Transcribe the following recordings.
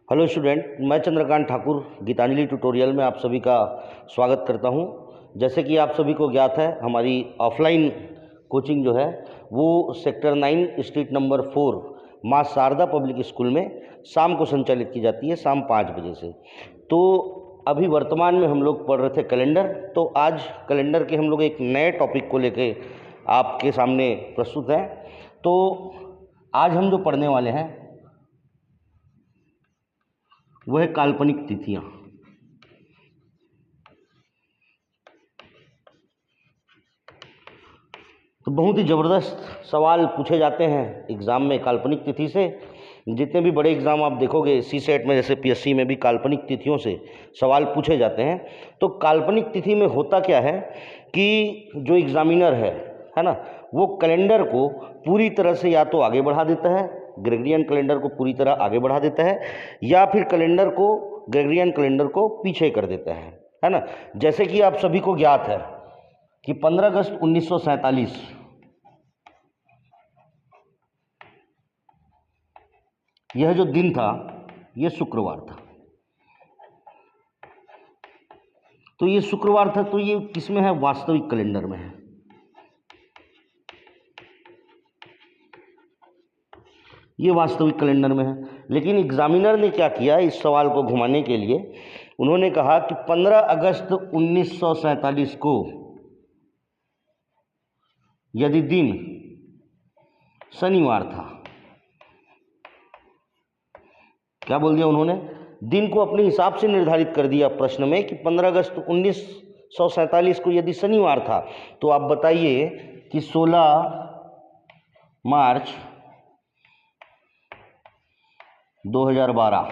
Hello student, मैं Chandrakant Thakur Geetanjali tutorial में आप सभी का स्वागत करता हूं। जैसे कि आप सभी को ज्ञात है, हमारी ऑफलाइन कोचिंग जो है वो सेक्टर 9 स्ट्रीट नंबर 4 माँ शारदा पब्लिक स्कूल में शाम को संचालित की जाती है, शाम 5 बजे से। तो अभी वर्तमान में हम लोग पढ़ रहे थे कैलेंडर। तो आज कैलेंडर के हम लोग एक नए टॉपिक को लेके आपके सामने प्रस्तुत हैं। तो आज हम जो पढ़ने वाले हैं वह है काल्पनिक तिथियां। तो बहुत ही ज़बरदस्त सवाल पूछे जाते हैं एग्ज़ाम में काल्पनिक तिथि से। जितने भी बड़े एग्ज़ाम आप देखोगे, सी सेट में जैसे पीएससी में भी काल्पनिक तिथियों से सवाल पूछे जाते हैं। तो काल्पनिक तिथि में होता क्या है कि जो एग्ज़ामिनर है ना, वो कैलेंडर को पूरी तरह से या तो आगे बढ़ा देता है, ग्रेगरियन कैलेंडर को पूरी तरह आगे बढ़ा देता है, या फिर कैलेंडर को ग्रेगरियन कैलेंडर को पीछे कर देता है ना। जैसे कि आप सभी को ज्ञात है कि 15 अगस्त 1947 यह जो दिन था यह शुक्रवार था। तो ये शुक्रवार था, तो ये किसमें है? वास्तविक कैलेंडर में है। ये वास्तविक कैलेंडर में है। लेकिन एग्जामिनर ने क्या किया, इस सवाल को घुमाने के लिए उन्होंने कहा कि 15 अगस्त 1947 को यदि दिन शनिवार था, क्या बोल दिया उन्होंने? दिन को अपने हिसाब से निर्धारित कर दिया प्रश्न में कि 15 अगस्त 1947 को यदि शनिवार था, तो आप बताइए कि 16 मार्च 2012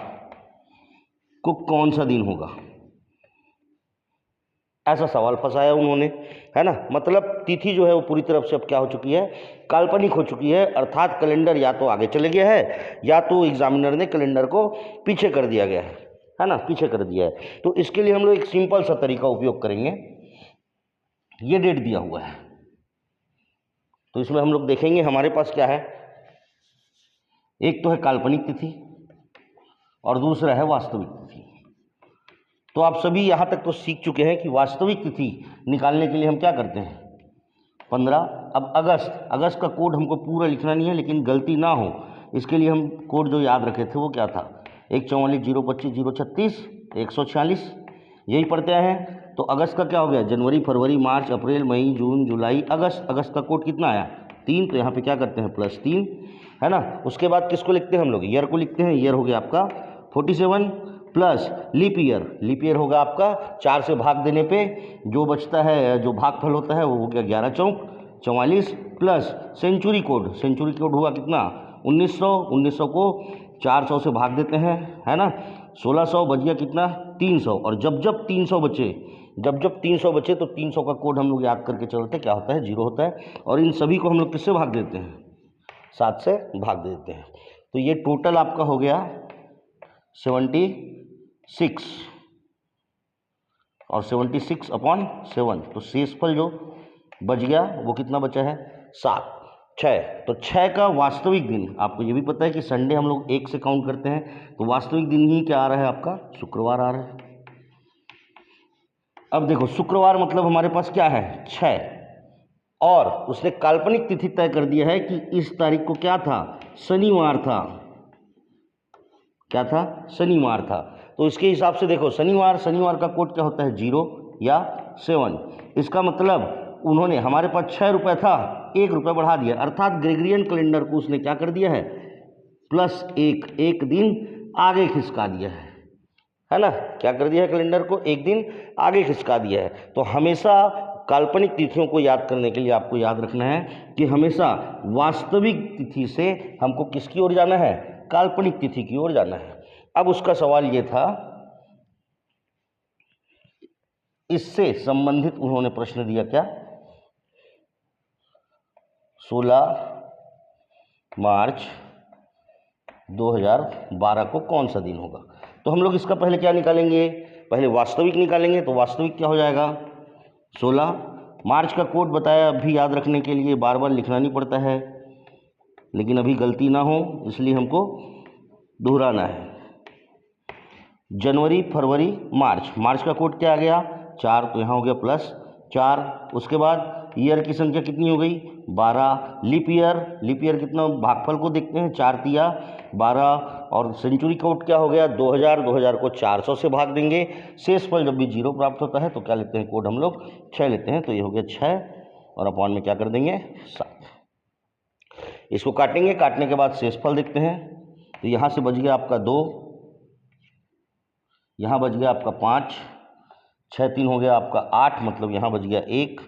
को कौन सा दिन होगा? ऐसा सवाल फंसाया उन्होंने, है ना। मतलब तिथि जो है वो पूरी तरफ से अब क्या हो चुकी है? काल्पनिक हो चुकी है। अर्थात कैलेंडर या तो आगे चले गया है या तो एग्जामिनर ने कैलेंडर को पीछे कर दिया गया है ना, पीछे कर दिया है। तो इसके लिए हम लोग एक सिंपल सा तरीका उपयोग करेंगे। ये डेट दिया हुआ है, तो इसमें हम लोग देखेंगे हमारे पास क्या है। एक तो है काल्पनिक तिथि और दूसरा है वास्तविक तिथि। तो आप सभी यहाँ तक तो सीख चुके हैं कि वास्तविक तिथि निकालने के लिए हम क्या करते हैं? 15। अब अगस्त का कोड हमको पूरा लिखना नहीं है, लेकिन गलती ना हो इसके लिए हम कोड जो याद रखे थे वो क्या था? 144 025 036 146, यही पढ़ते हैं। तो अगस्त का क्या हो गया? जनवरी, फरवरी, मार्च, अप्रैल, मई, जून, जुलाई, अगस्त। अगस्त का कोड कितना आया? 3। तो यहाँ पे क्या करते हैं? +3, है ना। उसके बाद किसको लिखते हैं हम लोग? ईयर को लिखते हैं। ईयर हो गया आपका 47 plus leap year. Leap year होगा आपका 4 से भाग देने पे जो बचता है, जो भागफल होता है वो हो गया 11 चौक 44 plus century code. Century code हुआ कितना? 1900। 1900 को 400 से भाग देते हैं, है ना। 1600 बच गया कितना? 300। और जब जब 300 बचे, तो 300 का कोड हम लोग याद करके चलते हैं, क्या होता है? 0 होता है। और इन सभी को हम लोग किससे भाग देते हैं? 7 से भाग देते हैं। तो ये टोटल आपका हो गया 76 और 76/7। तो शेषफल जो बच गया वो कितना बचा है? 7। 6। तो 6 का वास्तविक दिन, आपको ये भी पता है कि संडे हम लोग 1 से काउंट करते हैं, तो वास्तविक दिन ही क्या आ रहा है आपका? शुक्रवार आ रहा है। अब देखो, शुक्रवार मतलब हमारे पास क्या है? 6। और उसने काल्पनिक तिथि तय कर दिया है कि इस तारीख को क्या था? शनिवार था। क्या था? शनिवार था। तो इसके हिसाब से देखो, शनिवार का कोड क्या होता है? 0 या 7। इसका मतलब उन्होंने, हमारे पास 6 रुपये था, 1 रुपये बढ़ा दिया। अर्थात ग्रेगरियन कैलेंडर को उसने क्या कर दिया है? +1, एक दिन आगे खिसका दिया है ना। क्या कर दिया है? कैलेंडर को 1 दिन आगे खिसका दिया है। तो हमेशा काल्पनिक तिथियों को याद करने के लिए आपको याद रखना है कि हमेशा वास्तविक तिथि से हमको किसकी ओर जाना है? काल्पनिक तिथि की ओर जाना है। अब उसका सवाल ये था, इससे संबंधित उन्होंने प्रश्न दिया क्या? 16 मार्च 2012 को कौन सा दिन होगा? तो हम लोग इसका पहले क्या निकालेंगे? पहले वास्तविक निकालेंगे। तो वास्तविक क्या हो जाएगा? 16। मार्च का कोड बताया, अभी याद रखने के लिए बार बार लिखना नहीं पड़ता है, लेकिन अभी गलती ना हो इसलिए हमको दोहराना है। जनवरी, फरवरी, मार्च। मार्च का कोड क्या आ गया? 4, तो यहाँ हो गया +4। उसके बाद ईयर की संख्या कितनी हो गई? 12। लीप ईयर कितना? भागफल को देखते हैं, 4 तिया 12। और सेंचुरी कोड क्या हो गया? 2000। 2000 को 400 से भाग देंगे। शेष फल जब भी 0 प्राप्त होता है तो क्या लेते हैं कोड हम लोग? 6 लेते हैं। तो ये हो गया 6 और अपॉन में क्या कर देंगे? 7। इसको काटेंगे, काटने के बाद शेष फल देखते हैं। तो यहाँ से बच गया आपका 2, यहाँ बच गया आपका 5, 6 3 हो गया आपका 8, मतलब यहाँ बच गया 1,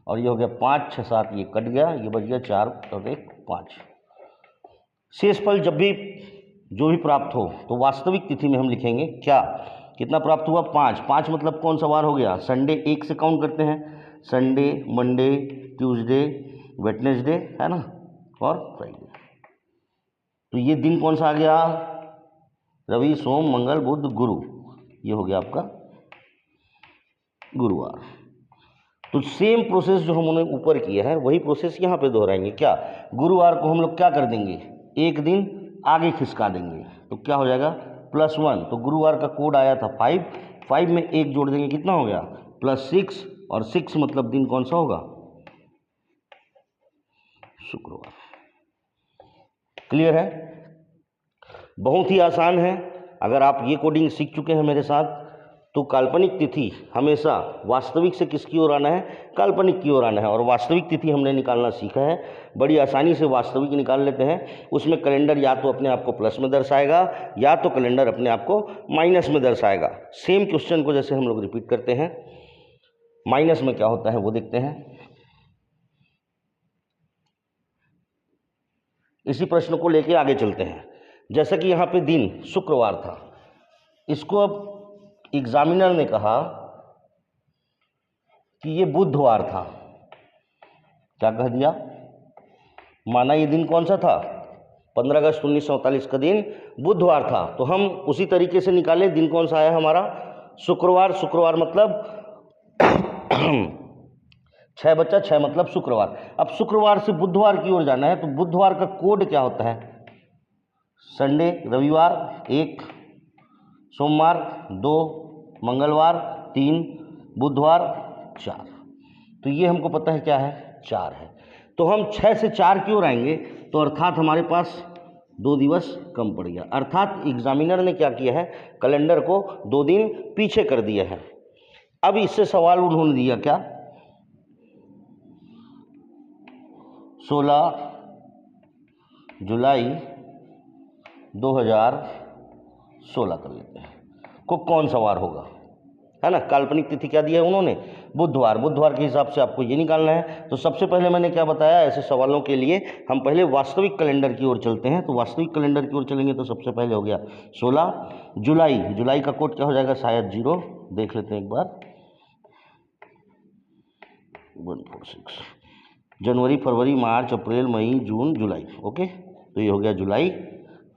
और ये हो गया 5 6 7, ये कट गया, ये बच गया 4 और 1 5। शेष फल जब भी जो भी प्राप्त हो तो वास्तविक तिथि में हम लिखेंगे क्या? कितना प्राप्त हुआ? 5। 5 मतलब कौन सा वार हो गया? संडे 1 से काउंट करते हैं। संडे, मंडे, ट्यूसडे, वेडनेसडे, है ना, और फ्राइडे। तो ये दिन कौन सा आ गया? रवि, सोम, मंगल, बुध, गुरु। ये हो गया आपका गुरुवार। तो सेम प्रोसेस जो हमने ऊपर किया है वही प्रोसेस यहाँ पे दोहराएंगे। क्या? गुरुवार को हम लोग क्या कर देंगे? एक दिन आगे खिसका देंगे। तो क्या हो जाएगा? +1। तो गुरुवार का कोड आया था 5, 5 में 1 जोड़ देंगे, कितना हो गया? +6, और 6 मतलब दिन कौन सा होगा? शुक्रवार। क्लियर है? बहुत ही आसान है। अगर आप ये कोडिंग सीख चुके हैं मेरे साथ तो काल्पनिक तिथि हमेशा वास्तविक से किसकी ओर आना है? काल्पनिक की ओर आना है। और वास्तविक तिथि हमने निकालना सीखा है, बड़ी आसानी से वास्तविक निकाल लेते हैं। उसमें कैलेंडर या तो अपने आप को प्लस में दर्शाएगा या तो कैलेंडर अपने आप को माइनस में दर्शाएगा। सेम क्वेश्चन को जैसे हम लोग रिपीट करते हैं, माइनस में क्या होता है वो देखते हैं। इसी प्रश्न को लेके आगे चलते हैं। जैसा कि यहाँ पे दिन शुक्रवार था, इसको अब एग्जामिनर ने कहा कि ये बुधवार था। क्या कह दिया? माना ये दिन कौन सा था? 15 अगस्त 1947 का दिन बुधवार था। तो हम उसी तरीके से निकाले, दिन कौन सा आया हमारा? शुक्रवार। शुक्रवार मतलब 6 बच्चा, 6 मतलब शुक्रवार। अब शुक्रवार से बुधवार की ओर जाना है तो बुधवार का कोड क्या होता है? संडे, रविवार 1, सोमवार 2, मंगलवार 3, बुधवार 4। तो ये हमको पता है क्या है? 4 है। तो हम 6 से 4 की ओर आएंगे तो अर्थात हमारे पास 2 दिवस कम पड़ गया। अर्थात एग्जामिनर ने क्या किया है? कैलेंडर को 2 दिन पीछे कर दिया है। अब इससे सवाल उन्होंने दिया क्या? 16 जुलाई 2016 कर लेते हैं को कौन सा वार होगा, है ना। काल्पनिक तिथि क्या दिया है उन्होंने? बुधवार। बुधवार के हिसाब से आपको ये निकालना है। तो सबसे पहले मैंने क्या बताया? ऐसे सवालों के लिए हम पहले वास्तविक कैलेंडर की ओर चलते हैं। तो वास्तविक कैलेंडर की ओर चलेंगे तो सबसे पहले हो गया 16 जुलाई। जुलाई का कोड क्या हो जाएगा? शायद 0। देख लेते हैं एक बार। 146। जनवरी, फरवरी, मार्च, अप्रैल, मई, जून, जुलाई। ओके, तो ये हो गया जुलाई।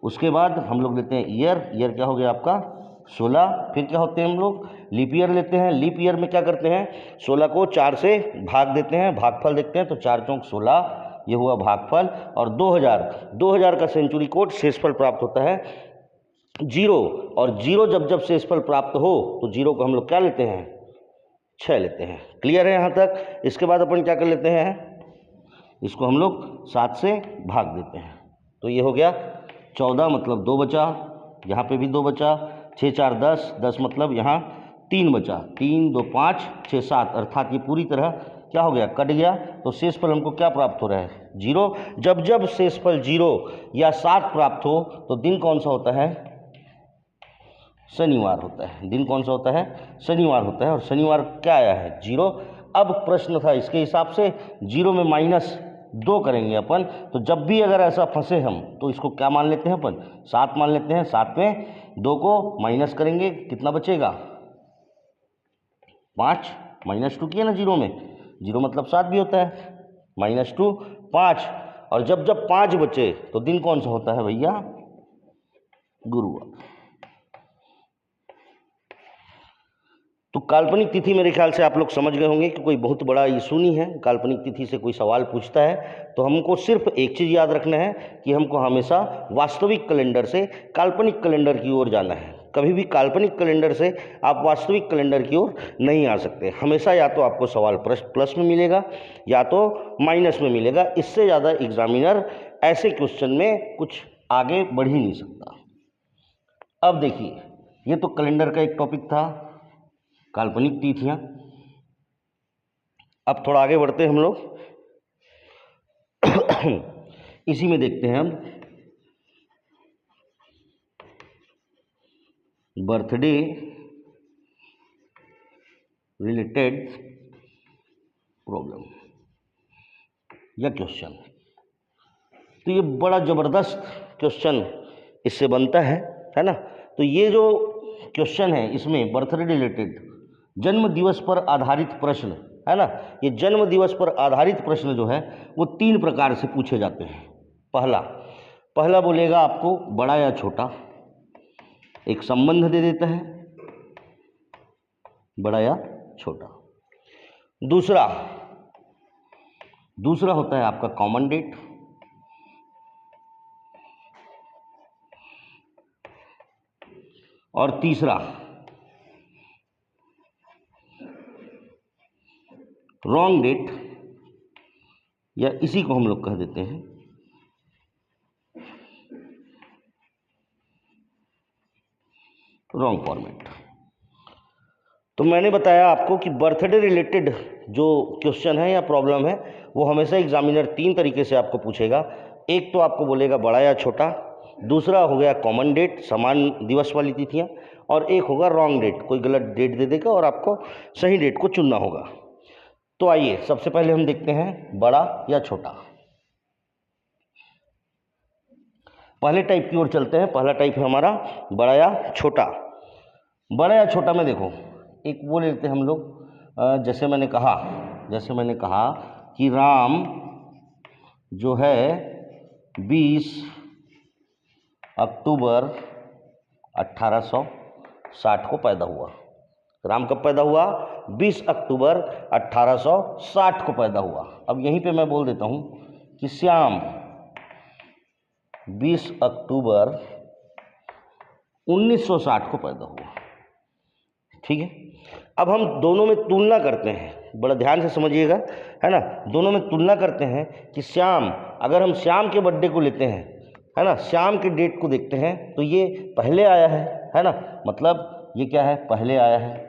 उसके बाद हम लोग लेते हैं ईयर। ईयर क्या हो गया आपका? 16। फिर क्या होते हैं हम लोग? लीप ईयर लेते हैं। लीप ईयर में क्या करते हैं? 16 को 4 से भाग देते हैं, भागफल देखते हैं। तो 4 चौक 16, ये हुआ भागफल। और 2000 का सेंचुरी कोड शेषफल प्राप्त होता है 0। और 0 जब शेषफल प्राप्त हो तो 0 को हम लोग क्या लेते हैं? 6 लेते हैं। क्लियर है यहाँ तक? इसके बाद अपन क्या कर लेते हैं? इसको हम लोग 7 से भाग देते हैं। तो ये हो गया 14, मतलब 2 बचा। यहाँ पे भी 2 बचा। 6 4 10, 10 मतलब यहाँ 3 बचा। 3 2 5 6 7, अर्थात ये पूरी तरह क्या हो गया? कट गया। तो शेषफल हमको क्या प्राप्त हो रहा है? 0। जब शेषफल 0 या 7 प्राप्त हो तो दिन कौन सा होता है? शनिवार होता है। दिन कौन सा होता है? शनिवार होता है। और शनिवार क्या आया है? 0। अब प्रश्न था इसके हिसाब से 0 में -2 करेंगे अपन। तो जब भी अगर ऐसा फंसे हम तो इसको क्या मान लेते हैं अपन? 7 मान लेते हैं। 7 में 2 को माइनस करेंगे, कितना बचेगा? 5। -2 किया ना 0 में। 0 मतलब 7 भी होता है। -2 5। और जब 5 बचे तो दिन कौन सा होता है भैया? गुरुवार। तो काल्पनिक तिथि मेरे ख्याल से आप लोग समझ गए होंगे कि कोई बहुत बड़ा इशू नहीं है। काल्पनिक तिथि से कोई सवाल पूछता है तो हमको सिर्फ एक चीज़ याद रखना है कि हमको हमेशा वास्तविक कैलेंडर से काल्पनिक कैलेंडर की ओर जाना है। कभी भी काल्पनिक कैलेंडर से आप वास्तविक कैलेंडर की ओर नहीं आ सकते। हमेशा या तो आपको सवाल प्लस में मिलेगा या तो माइनस में मिलेगा। इससे ज़्यादा एग्जामिनर ऐसे क्वेश्चन में कुछ आगे बढ़ ही नहीं सकता। अब देखिए, ये तो कैलेंडर का एक टॉपिक था, काल्पनिक तिथियां। अब थोड़ा आगे बढ़ते हैं हम लोग। इसी में देखते हैं हम बर्थडे रिलेटेड प्रॉब्लम या क्वेश्चन। तो ये बड़ा ज़बरदस्त क्वेश्चन इससे बनता है ना। तो ये जो क्वेश्चन है इसमें बर्थडे रिलेटेड जन्म दिवस पर आधारित प्रश्न है ना, ये जन्म दिवस पर आधारित प्रश्न जो है वो 3 प्रकार से पूछे जाते हैं। पहला बोलेगा आपको बड़ा या छोटा, एक संबंध दे देता है बड़ा या छोटा। दूसरा होता है आपका कॉमन डेट। और तीसरा रॉन्ग डेट, या इसी को हम लोग कह देते हैं रॉन्ग फॉर्मेट। तो मैंने बताया आपको कि बर्थडे रिलेटेड जो क्वेश्चन है या प्रॉब्लम है वो हमेशा एग्जामिनर 3 तरीके से आपको पूछेगा। एक तो आपको बोलेगा बड़ा या छोटा, दूसरा हो गया कॉमन डेट, समान दिवस वाली तिथियां, और एक होगा रॉन्ग डेट, कोई गलत डेट दे देगा और आपको सही डेट को चुनना होगा। तो आइए सबसे पहले हम देखते हैं बड़ा या छोटा। पहले टाइप की ओर चलते हैं। पहला टाइप है हमारा बड़ा या छोटा। बड़ा या छोटा में देखो, एक वो लेते हैं हम लोग, जैसे मैंने कहा कि राम जो है 20 अक्टूबर 1860 को पैदा हुआ। राम कब पैदा हुआ? 20 अक्टूबर 1860 को पैदा हुआ। अब यहीं पे मैं बोल देता हूं कि श्याम 20 अक्टूबर 1960 को पैदा हुआ। ठीक है, अब हम दोनों में तुलना करते हैं, बड़ा ध्यान से समझिएगा, है ना। दोनों में तुलना करते हैं कि श्याम, अगर हम श्याम के बर्थडे को लेते हैं, है ना, श्याम के डेट को देखते हैं तो ये पहले आया है ना, मतलब ये क्या है, पहले आया है।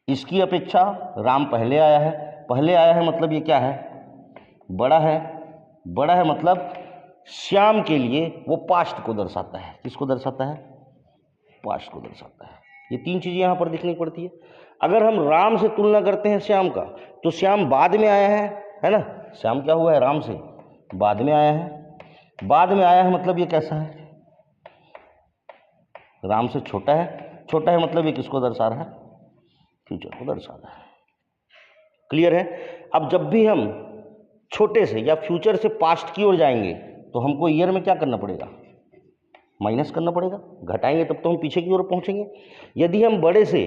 इसकी अपेक्षा राम पहले आया है मतलब ये क्या है, बड़ा है। बड़ा है मतलब श्याम के लिए वो पास्ट को दर्शाता है। किसको दर्शाता है? पास्ट को दर्शाता है। ये 3 चीज़ें यहाँ पर देखनी पड़ती है। अगर हम राम से तुलना करते हैं श्याम का, तो श्याम बाद में आया है ना। श्याम क्या हुआ है? राम से बाद में आया है। बाद में आया है मतलब ये कैसा है? राम से छोटा है। छोटा है मतलब ये किसको दर्शा रहा है? फ्यूचर को दर्शा रहा है। क्लियर है? अब जब भी हम छोटे से या फ्यूचर से पास्ट की ओर जाएंगे तो हमको ईयर में क्या करना पड़ेगा? माइनस करना पड़ेगा। घटाएंगे तब तो हम पीछे की ओर पहुंचेंगे। यदि हम बड़े से,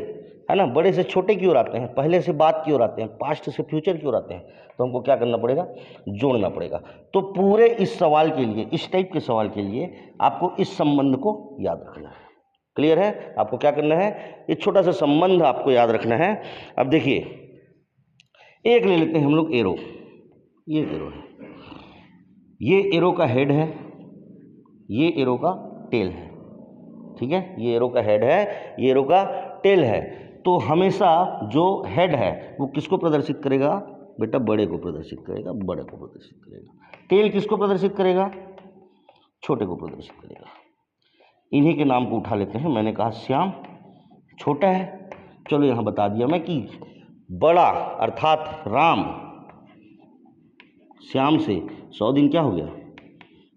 है ना, बड़े से छोटे की ओर आते हैं, पहले से बाद की ओर आते हैं, पास्ट से फ्यूचर की ओर आते हैं, तो हमको क्या करना पड़ेगा? जोड़ना पड़ेगा। तो पूरे इस सवाल के लिए, इस टाइप के सवाल के लिए आपको इस संबंध को याद रखना है। क्लियर है? आपको क्या करना है? ये छोटा सा संबंध आपको याद रखना है। अब देखिए, एक ले लेते हैं हम लोग एरो। ये एरो है, ये एरो का हेड है, ये एरो का टेल है। ठीक है, ये एरो का हेड है, ये एरो का टेल है। तो हमेशा जो हेड है वो किसको प्रदर्शित करेगा? बेटा बड़े को प्रदर्शित करेगा, बड़े को प्रदर्शित करेगा। टेल किसको प्रदर्शित करेगा? छोटे को प्रदर्शित करेगा। इन्हीं के नाम को उठा लेते हैं। मैंने कहा श्याम छोटा है, चलो यहाँ बता दिया मैं कि बड़ा अर्थात राम श्याम से 100 दिन क्या हो गया?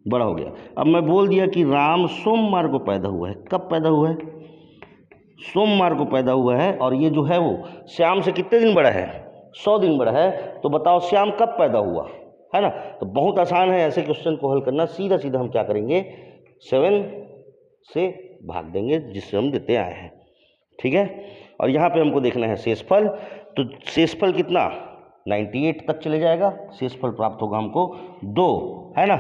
बड़ा हो गया। अब मैं बोल दिया कि राम सोमवार को पैदा हुआ है। कब पैदा हुआ है? सोमवार को पैदा हुआ है। और ये जो है वो श्याम से कितने दिन बड़ा है? 100 दिन बड़ा है। तो बताओ श्याम कब पैदा हुआ, है ना। तो बहुत आसान है ऐसे क्वेश्चन को हल करना। सीधा सीधा हम क्या करेंगे? 7 से भाग देंगे जिससे हम देते आए हैं। ठीक है, और यहाँ पे हमको देखना है शेषफल। तो शेषफल कितना? 98 तक चले जाएगा। शेषफल प्राप्त होगा हमको 2, है ना।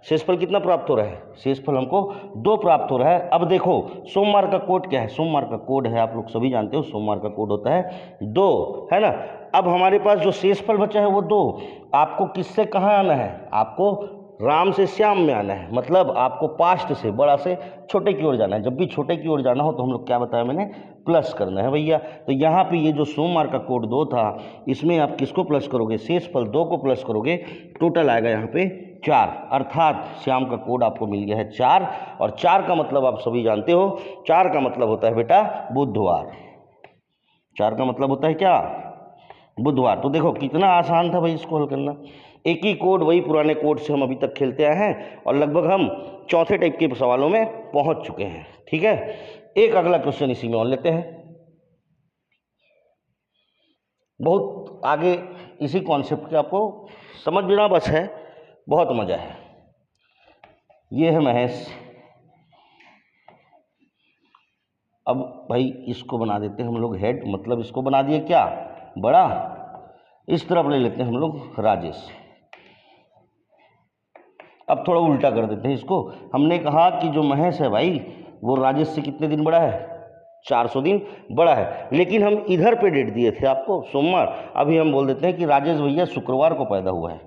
शेषफल कितना प्राप्त हो रहा है? शेषफल हमको 2 प्राप्त हो रहा है। अब देखो सोमवार का कोड क्या है? सोमवार का कोड है, आप लोग सभी जानते हो, सोमवार का कोड होता है 2, है ना। अब हमारे पास जो शेषफल बचा है वो 2। आपको किससे कहाँ आना है? आपको राम से श्याम में आना है, मतलब आपको पास्ट से बड़ा से छोटे की ओर जाना है। जब भी छोटे की ओर जाना हो तो हम लोग क्या बताया मैंने? प्लस करना है भैया। तो यहाँ पे ये जो सोमवार का कोड 2 था, इसमें आप किसको प्लस करोगे? शेषफल 2 को प्लस करोगे, टोटल आएगा यहाँ पे 4, अर्थात श्याम का कोड आपको मिल गया है 4। और 4 का मतलब आप सभी जानते हो, 4 का मतलब होता है बेटा बुधवार। 4 का मतलब होता है क्या? बुधवार। तो देखो कितना आसान था भाई इसको हल करना। एक ही कोड, वही पुराने कोड से हम अभी तक खेलते आए हैं और लगभग हम चौथे टाइप के सवालों में पहुंच चुके हैं। ठीक है, एक अगला क्वेश्चन इसी में और लेते हैं। बहुत आगे इसी कॉन्सेप्ट के आपको समझना बस है, बहुत मजा है। ये है महेश। अब भाई इसको बना देते हैं हम लोग हेड, मतलब इसको बना दिए क्या? बड़ा। इस तरफ ले लेते हैं हम लोग राजेश। अब थोड़ा उल्टा कर देते हैं इसको। हमने कहा कि जो महेश है भाई वो राजेश से कितने दिन बड़ा है? 400 दिन बड़ा है। लेकिन हम इधर पे डेट दिए थे आपको सोमवार, अभी हम बोल देते हैं कि राजेश भैया शुक्रवार को पैदा हुआ है।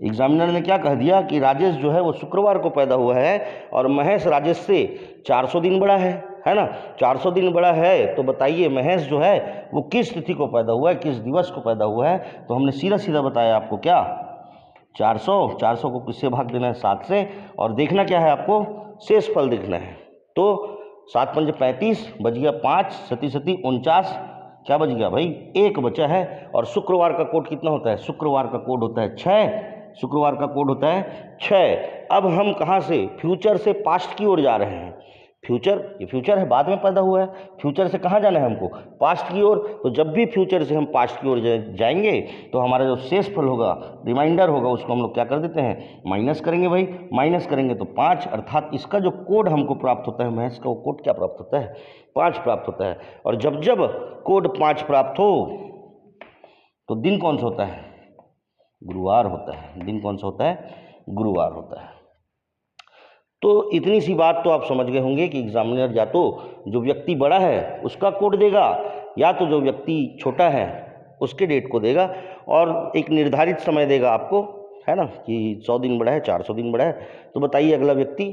एग्जामिनर ने क्या कह दिया कि राजेश जो है वो शुक्रवार को पैदा हुआ है और महेश राजेश से 400 दिन बड़ा है ना। 400 दिन बड़ा है तो बताइए महेश जो है वो किस तिथि को पैदा हुआ है, किस दिवस को पैदा हुआ है? तो हमने सीधा सीधा बताया आपको क्या? 400 को किससे भाग देना है? 7 से। और देखना क्या है आपको? शेषफल देखना है। तो 7 पंजे 35, बच गया 5, सती 49, क्या बच गया भाई? 1 बचा है। और शुक्रवार का कोड कितना होता है? शुक्रवार का कोड होता है 6। शुक्रवार का कोड होता है 6। अब हम कहाँ से? फ्यूचर से पास्ट की ओर जा रहे हैं। फ्यूचर, ये फ्यूचर है, बाद में पैदा हुआ है। फ्यूचर से कहाँ जाना है हमको? पास्ट की ओर। तो जब भी फ्यूचर से हम पास्ट की ओर जाएंगे तो हमारा जो शेषफल होगा, रिमाइंडर होगा, उसको हम लोग क्या कर देते हैं? माइनस करेंगे भाई। माइनस करेंगे तो 5, अर्थात इसका जो कोड हमको प्राप्त होता है महेश का, वो कोड क्या प्राप्त होता है? 5 प्राप्त होता है। और जब जब कोड 5 प्राप्त हो तो दिन कौन सा होता है? गुरुवार होता है। दिन कौन सा होता है? गुरुवार होता है। तो इतनी सी बात तो आप समझ गए होंगे कि एग्जामिनर या तो जो व्यक्ति बड़ा है उसका कोड देगा, या तो जो व्यक्ति छोटा है उसके डेट को देगा, और एक निर्धारित समय देगा आपको, है ना, कि 100 दिन बड़ा है, 400 दिन बड़ा है। तो बताइए अगला व्यक्ति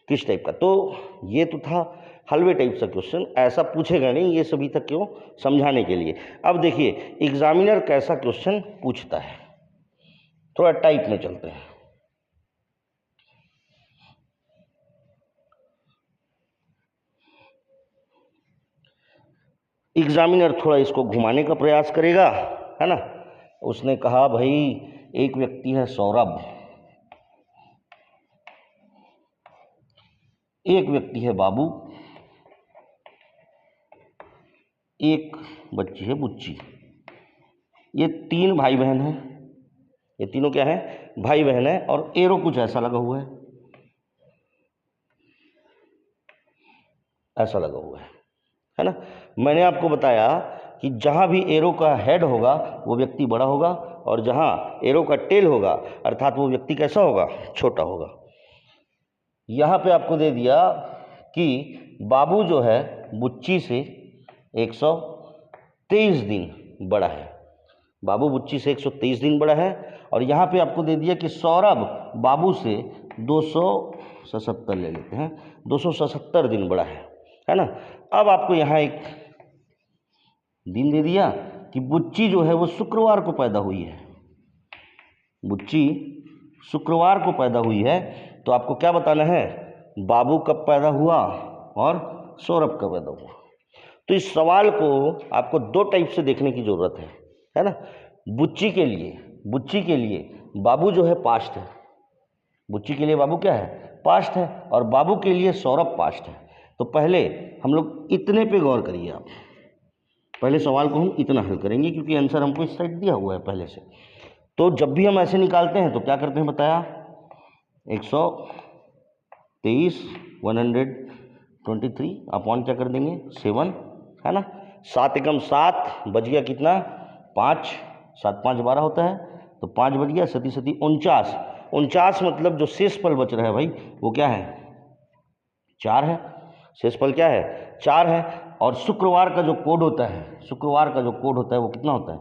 किस टाइप का? तो ये तो था हलवे टाइप सा क्वेश्चन, ऐसा पूछेगा नहीं, ये सभी तक क्यों? समझाने के लिए। अब देखिए एग्जामिनर कैसा क्वेश्चन पूछता है, थोड़ा टाइप में चलते हैं। एग्जामिनर थोड़ा इसको घुमाने का प्रयास करेगा, है ना। उसने कहा भाई एक व्यक्ति है सौरभ, एक व्यक्ति है बाबू, एक बच्ची है बुच्ची। ये 3 भाई बहन हैं। ये तीनों क्या है? भाई बहन है। और एरो कुछ ऐसा लगा हुआ है, ऐसा लगा हुआ है ना। मैंने आपको बताया कि जहाँ भी एरो का हेड होगा वो व्यक्ति बड़ा होगा, और जहाँ एरो का टेल होगा अर्थात वो व्यक्ति कैसा होगा? छोटा होगा। यहाँ पे आपको दे दिया कि बाबू जो है बुच्ची से 123 दिन बड़ा है। बाबू बुच्ची से 123 दिन बड़ा है। और यहाँ पे आपको दे दिया कि सौरभ बाबू से 277 ले लेते हैं, 277 दिन बड़ा है ना। अब आपको यहाँ एक दिन दे दिया कि बुच्ची जो है वो शुक्रवार को पैदा हुई है। बुच्ची शुक्रवार को पैदा हुई है। तो आपको क्या बताना है? बाबू कब पैदा हुआ और सौरभ कब पैदा हुआ। तो इस सवाल को आपको 2 टाइप से देखने की जरूरत है ना। बुच्ची के लिए बाबू जो है पास्ट है। बुच्ची के लिए बाबू क्या है? पास्ट है। और बाबू के लिए सौरभ पास्ट है। तो पहले हम लोग इतने पे गौर करिए। आप पहले सवाल को हम इतना हल करेंगे क्योंकि आंसर हमको इस साइड दिया हुआ है पहले से। तो जब भी हम ऐसे निकालते हैं तो क्या करते हैं बताया? 123 123 अपॉन क्या कर देंगे? 7, है ना। 7 एकम 7, बच गया कितना? 5, 7 5 12 होता है। तो 5 बच गया, सती सती 49, 49 मतलब जो शेषफल बच रहा है भाई वो क्या है, 4 है। शेषफल क्या है, 4 है। और शुक्रवार का जो कोड होता है, शुक्रवार का जो कोड होता है वो कितना होता है,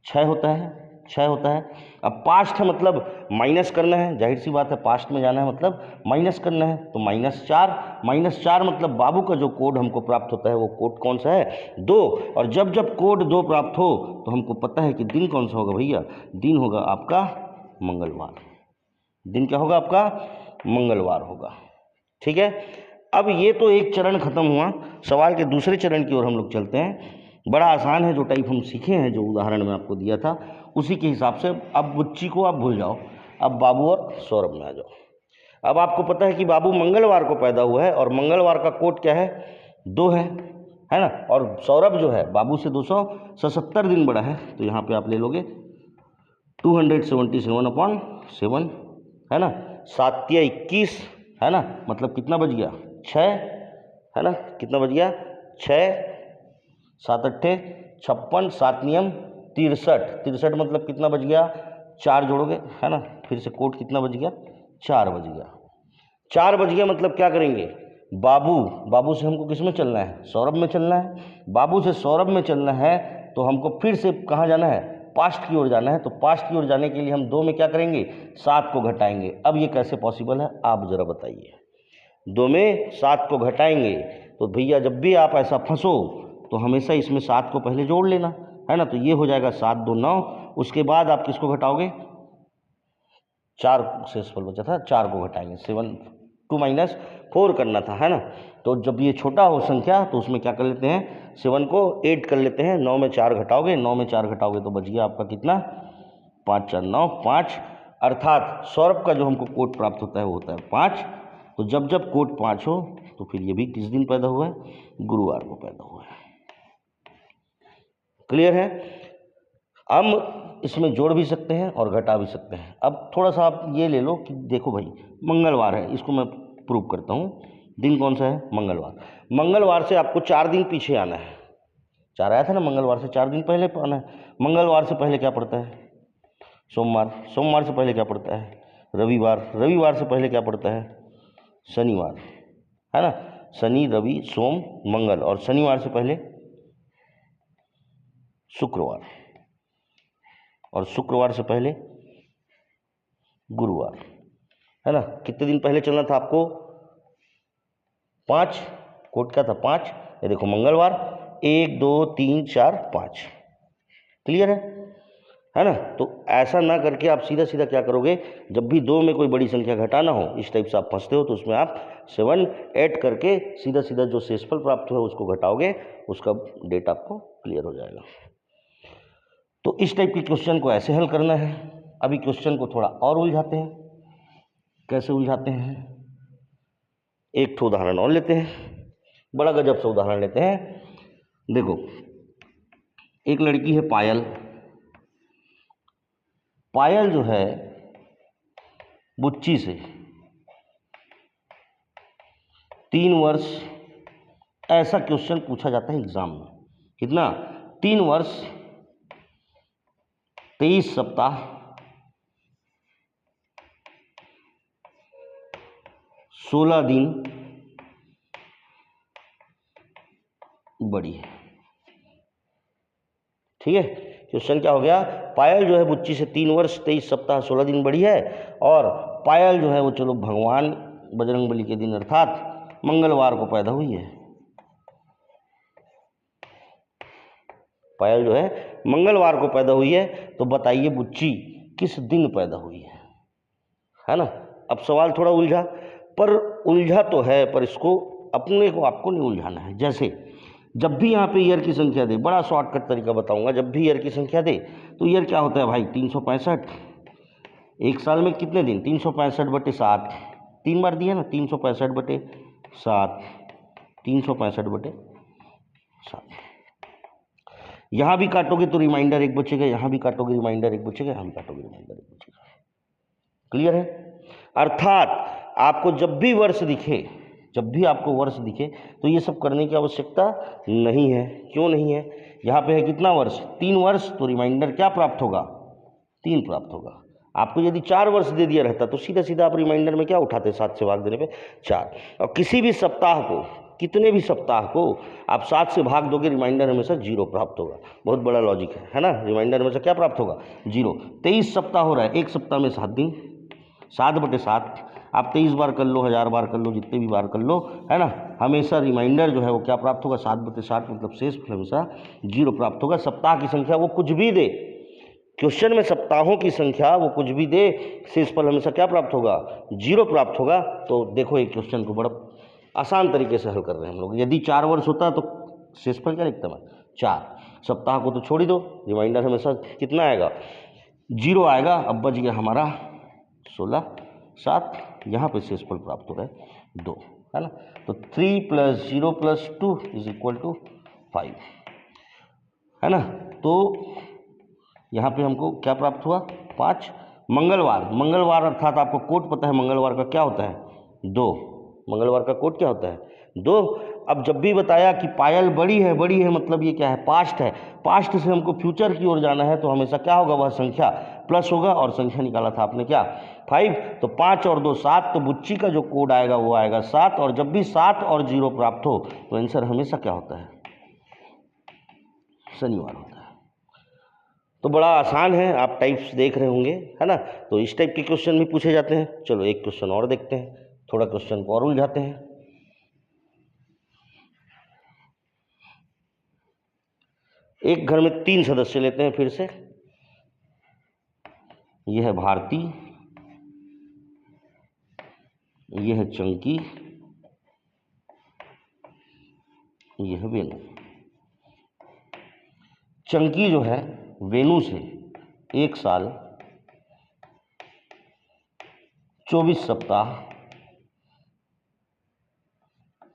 6 होता है, 6 होता है। अब पास्ट है मतलब माइनस करना है, जाहिर सी बात है पास्ट में जाना है मतलब माइनस करना है, तो -4, -4 मतलब बाबू का जो कोड हमको प्राप्त होता है वो कोड कौन सा है, 2। और जब जब कोड 2 प्राप्त हो तो हमको पता है कि दिन कौन सा होगा भैया, दिन होगा आपका मंगलवार, दिन क्या होगा आपका, मंगलवार होगा। ठीक है, अब ये तो एक चरण खत्म हुआ, सवाल के दूसरे चरण की ओर हम लोग चलते हैं। बड़ा आसान है, जो टाइप हम सीखे हैं, जो उदाहरण मैं आपको दिया था उसी के हिसाब से। अब बुच्ची को आप भूल जाओ, अब बाबू और सौरभ में आ जाओ। अब आपको पता है कि बाबू मंगलवार को पैदा हुआ है और मंगलवार का कोड क्या है, 2 है ना। और सौरभ जो है बाबू से 277 दिन बड़ा है, तो यहाँ पे आप ले लोगे 277/7 है ना, 7 या 21 है ना, मतलब कितना बच गया, 6 है ना, कितना बच गया, 6, 7 अट्ठे 56, 7 नियम 63, 63 मतलब कितना बच गया, 4 जोड़ोगे है ना, फिर से कोड कितना बच गया, 4 बच गया। 4 बज गया मतलब क्या करेंगे, बाबू से हमको किस में चलना है, सौरभ में चलना है। बाबू से सौरभ में चलना है तो हमको फिर से कहाँ जाना है, पास्ट की ओर जाना है। तो पास्ट की ओर जाने के लिए हम 2 में क्या करेंगे, 7 को घटाएंगे। अब ये कैसे पॉसिबल है आप ज़रा बताइए, 2 में 7 को घटाएंगे। तो भैया जब भी आप ऐसा फंसो तो हमेशा इसमें 7 को पहले जोड़ लेना है ना, तो ये हो जाएगा 7 2 9। उसके बाद आप किसको घटाओगे, 4 शेषफल बचा था, 4 को घटाएंगे, 7 2 -4 करना था है ना। तो जब ये छोटा हो संख्या तो उसमें क्या कर लेते हैं, 7 को 8 कर लेते हैं, 9 में 4 घटाओगे, 9 में 4 घटाओगे तो बच गया आपका कितना, 5 4 9 5। अर्थात सौरभ का जो हमको कोड प्राप्त होता है वो होता है 5। तो जब जब कोड 5 हो तो फिर ये भी किस दिन पैदा हुआ है, गुरुवार को पैदा हुआ है। क्लियर है। हम इसमें जोड़ भी सकते हैं और घटा भी सकते हैं। अब थोड़ा सा आप ये ले लो कि देखो भाई मंगलवार है, इसको मैं प्रूव करता हूँ। दिन कौन सा है, मंगलवार। मंगलवार से आपको 4 दिन पीछे आना है, 4 आया था ना, मंगलवार से 4 दिन पहले आना है। मंगलवार से पहले क्या पड़ता है, सोमवार। सोमवार से पहले क्या पड़ता है, रविवार। रविवार से पहले क्या पड़ता है, शनिवार है ना। शनि रवि सोम मंगल, और शनिवार से पहले शुक्रवार, और शुक्रवार से पहले गुरुवार है ना। कितने दिन पहले चलना था आपको, 5। कोड क्या था, 5। ये देखो मंगलवार, 1 2 3 4 5। क्लियर है ना। तो ऐसा ना करके आप सीधा सीधा क्या करोगे, जब भी 2 में कोई बड़ी संख्या घटाना हो, इस टाइप से आप फंसते हो, तो उसमें आप 7 ऐड करके सीधा सीधा जो शेषफल प्राप्त हुआ उसको घटाओगे, उसका डेट आपको क्लियर हो जाएगा। तो इस टाइप के क्वेश्चन को ऐसे हल करना है। अभी क्वेश्चन को थोड़ा और उलझाते हैं। कैसे उलझाते हैं, एक ठो उदाहरण और लेते हैं, बड़ा गजब से उदाहरण लेते हैं। देखो एक लड़की है पायल। पायल जो है बुच्ची से 3 वर्ष, ऐसा क्वेश्चन पूछा जाता है एग्जाम में। कितना, 3 वर्ष 23 सप्ताह 16 दिन बड़ी है। ठीक है, क्वेश्चन क्या हो गया, पायल जो है बुच्ची से 3 वर्ष 23 सप्ताह 16 दिन बड़ी है, और पायल जो है वो चलो भगवान बजरंगबली के दिन अर्थात मंगलवार को पैदा हुई है। पायल जो है मंगलवार को पैदा हुई है, तो बताइए बुच्ची किस दिन पैदा हुई है ना। अब सवाल थोड़ा उलझा, पर उलझा तो है, पर इसको अपने को आपको नहीं उलझाना है। जैसे जब भी यहाँ पे ईयर की संख्या दे, बड़ा शॉर्टकट तरीका बताऊंगा, जब भी ईयर की संख्या दे तो ईयर क्या होता है भाई, 365। एक साल में कितने दिन, 365/7, 3 बार दिया ना, 365/7, 365/7। यहाँ भी काटोगे तो रिमाइंडर 1 बचेगा, यहाँ भी काटोगे रिमाइंडर 1 बचेगा, यहाँ भी काटोगे रिमाइंडर 1 बचेगा। क्लियर है। अर्थात आपको जब भी वर्ष दिखे, जब भी आपको वर्ष दिखे तो ये सब करने की आवश्यकता नहीं है। क्यों नहीं है, यहाँ पे है कितना वर्ष, 3 वर्ष, तो रिमाइंडर क्या प्राप्त होगा, 3 प्राप्त होगा। आपको यदि 4 वर्ष दे दिया रहता तो सीधा सीधा आप रिमाइंडर में क्या उठाते, 7 से भाग देने पे 4। और किसी भी सप्ताह को, कितने भी सप्ताह को आप 7 से भाग दोगे, रिमाइंडर हमेशा 0 प्राप्त होगा। बहुत बड़ा लॉजिक है ना। रिमाइंडर हमेशा क्या प्राप्त होगा, 0। 23 सप्ताह हो रहा है, एक सप्ताह में 7 दिन, 7/7 आप 23 बार कर लो, 1000 बार कर लो, जितने भी बार कर लो, है ना, हमेशा रिमाइंडर जो है वो क्या प्राप्त होगा, 7/7 मतलब शेषफल हमेशा 0 प्राप्त होगा। सप्ताह की संख्या वो कुछ भी दे, क्वेश्चन में सप्ताहों की संख्या वो कुछ भी दे, शेषफल हमेशा क्या प्राप्त होगा, 0 प्राप्त होगा। तो देखो एक क्वेश्चन को बड़ा आसान तरीके से हल कर रहे हैं हम लोग। यदि 4 वर्ष होता तो शेषफल क्या लिखता मैं, 4। सप्ताह को तो छोड़ ही दो, रिमाइंडर हमेशा कितना आएगा, 0 आएगा। अब बच गया हमारा 16, 7, यहाँ पे शेषफल प्राप्त हो रहा है 2, है ना। तो 3 + 0 + 2 = 5, है ना। तो यहाँ पे हमको क्या प्राप्त हुआ, 5। मंगलवार अर्थात आपको कोड पता है मंगलवार का क्या होता है, 2। मंगलवार का कोड क्या होता है, 2। अब जब भी बताया कि पायल बड़ी है मतलब ये क्या है, पास्ट है। पास्ट से हमको फ्यूचर की ओर जाना है तो हमेशा क्या होगा, वह संख्या प्लस होगा। और संख्या निकाला था आपने क्या, 5। तो 5 और 2 7, तो बुच्ची का जो कोड आएगा वो आएगा 7। और जब भी 7 और 0 प्राप्त हो तो आंसर हमेशा क्या होता है, शनिवार होता है। तो बड़ा आसान है, आप टाइप्स देख रहे होंगे, है ना। तो इस टाइप के क्वेश्चन भी पूछे जाते हैं। चलो एक क्वेश्चन और देखते हैं, थोड़ा क्वेश्चन को और उलझाते हैं। एक घर में 3 सदस्य लेते हैं फिर से। यह है भारती, यह है चंकी, यह है वेणु। चंकी जो है वेणु से 1 साल 24 सप्ताह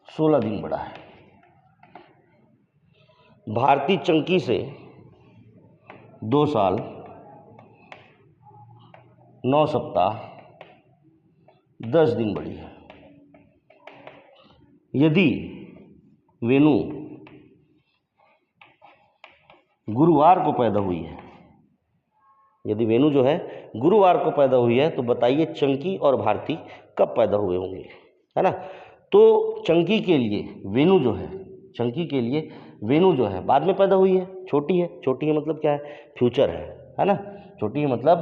16 दिन बड़ा है। भारती चंकी से 2 साल 9 सप्ताह 10 दिन बड़ी है। यदि वेणु गुरुवार को पैदा हुई है, यदि वेणु जो है गुरुवार को पैदा हुई है, तो बताइए चंकी और भारती कब पैदा हुए होंगे, है ना। तो चंकी के लिए वेणु जो है, चंकी के लिए वेणु जो है बाद में पैदा हुई है, छोटी है। छोटी है मतलब क्या है, फ्यूचर है ना। छोटी है मतलब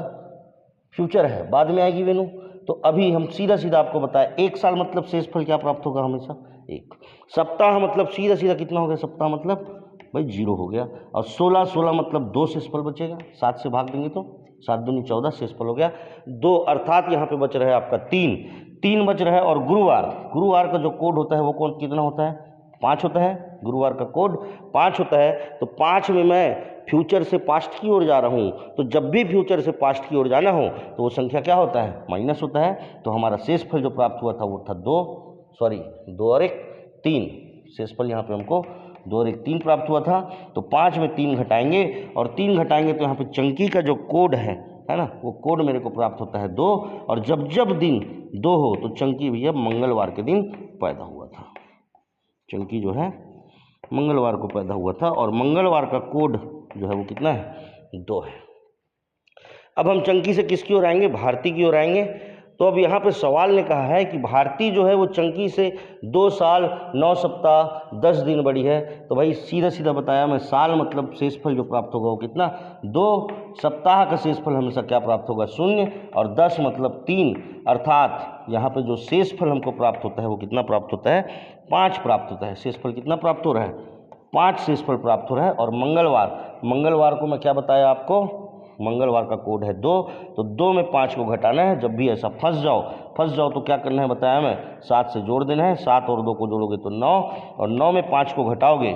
फ्यूचर है, बाद में आएगी वेणु। तो अभी हम सीधा सीधा आपको बताएं, 1 साल मतलब शेषफल क्या प्राप्त होगा, हमेशा 1। सप्ताह मतलब सीधा सीधा कितना हो गया, सप्ताह मतलब भाई 0 हो गया। और 16 मतलब 2 शेषफल बचेगा, 7 से भाग देंगे तो 7 दूनी 14 शेषफल हो गया 2। अर्थात यहाँ पे बच रहा है आपका 3 बच रहा है। और गुरुवार का जो कोड होता है वो कौन कितना होता है, 5 होता है। गुरुवार का कोड 5 होता है। तो 5 में मैं फ्यूचर से पास्ट की ओर जा रहा हूँ, तो जब भी फ्यूचर से पास्ट की ओर जाना हो तो वो संख्या क्या होता है, माइनस होता है। तो हमारा शेषफल जो प्राप्त हुआ था वो था 2 और 1 3। शेषफल यहाँ पे हमको 2 और 1 3 प्राप्त हुआ था। तो 5 में 3 घटाएंगे और 3 घटाएंगे तो यहाँ पे चंकी का जो कोड है ना, वो कोड मेरे को प्राप्त होता है 2। और जब जब दिन 2 हो तो चंकी भैया मंगलवार के दिन पैदा हुआ था। चंकी जो है मंगलवार को पैदा हुआ था और मंगलवार का कोड जो है वो कितना है, 2 है। अब हम चंकी से किसकी ओर आएंगे, भारती की ओर आएंगे। तो अब यहाँ पे सवाल ने कहा है कि भारती जो है वो चंकी से 2 साल 9 सप्ताह 10 दिन बड़ी है। तो भाई सीधा सीधा बताया मैं, साल मतलब शेषफल जो प्राप्त होगा वो कितना, 2। सप्ताह का शेषफल हमेशा क्या प्राप्त होगा, 0। और 10 मतलब 3। अर्थात यहाँ पे जो शेषफल हमको प्राप्त होता है वो कितना प्राप्त होता है, 5 प्राप्त होता है। शेषफल कितना प्राप्त हो रहा है, 5 शेषफल प्राप्त हो रहा है। और मंगलवार को मैं क्या बताया आपको, मंगलवार का कोड है 2। तो 2 में 5 को घटाना है। जब भी ऐसा फंस जाओ तो क्या करना है बताया मैं, 7 से जोड़ देना है। 7 और 2 को जोड़ोगे तो 9, और 9 में 5 को घटाओगे,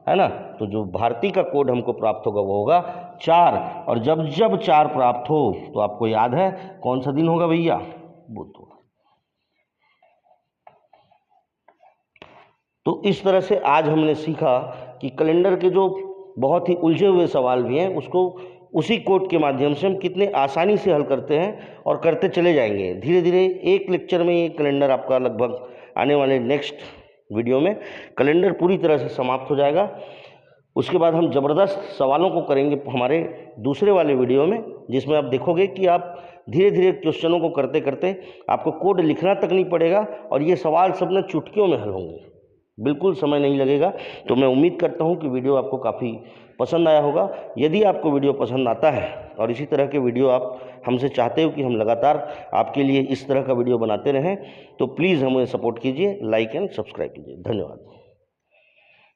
है ना, तो जो भारती का कोड हमको प्राप्त होगा वो होगा 4। और जब 4 प्राप्त हो तो आपको याद है कौन सा दिन होगा भैया, बुध होगा। तो इस तरह से आज हमने सीखा कि कैलेंडर के जो बहुत ही उलझे हुए सवाल भी हैं उसको उसी कोड के माध्यम से हम कितने आसानी से हल करते हैं और करते चले जाएंगे। धीरे धीरे एक लेक्चर में ये कैलेंडर आपका लगभग आने वाले नेक्स्ट वीडियो में कैलेंडर पूरी तरह से समाप्त हो जाएगा। उसके बाद हम ज़बरदस्त सवालों को करेंगे हमारे दूसरे वाले वीडियो में, जिसमें आप देखोगे कि आप धीरे धीरे क्वेश्चनों को करते करते आपको कोड लिखना तक नहीं पड़ेगा और ये सवाल सब ना चुटकियों में हल होंगे, बिल्कुल समय नहीं लगेगा। तो मैं उम्मीद करता हूँ कि वीडियो आपको काफ़ी पसंद आया होगा। यदि आपको वीडियो पसंद आता है और इसी तरह के वीडियो आप हमसे चाहते हो कि हम लगातार आपके लिए इस तरह का वीडियो बनाते रहें, तो प्लीज़ हमें सपोर्ट कीजिए, लाइक एंड सब्सक्राइब कीजिए। धन्यवाद।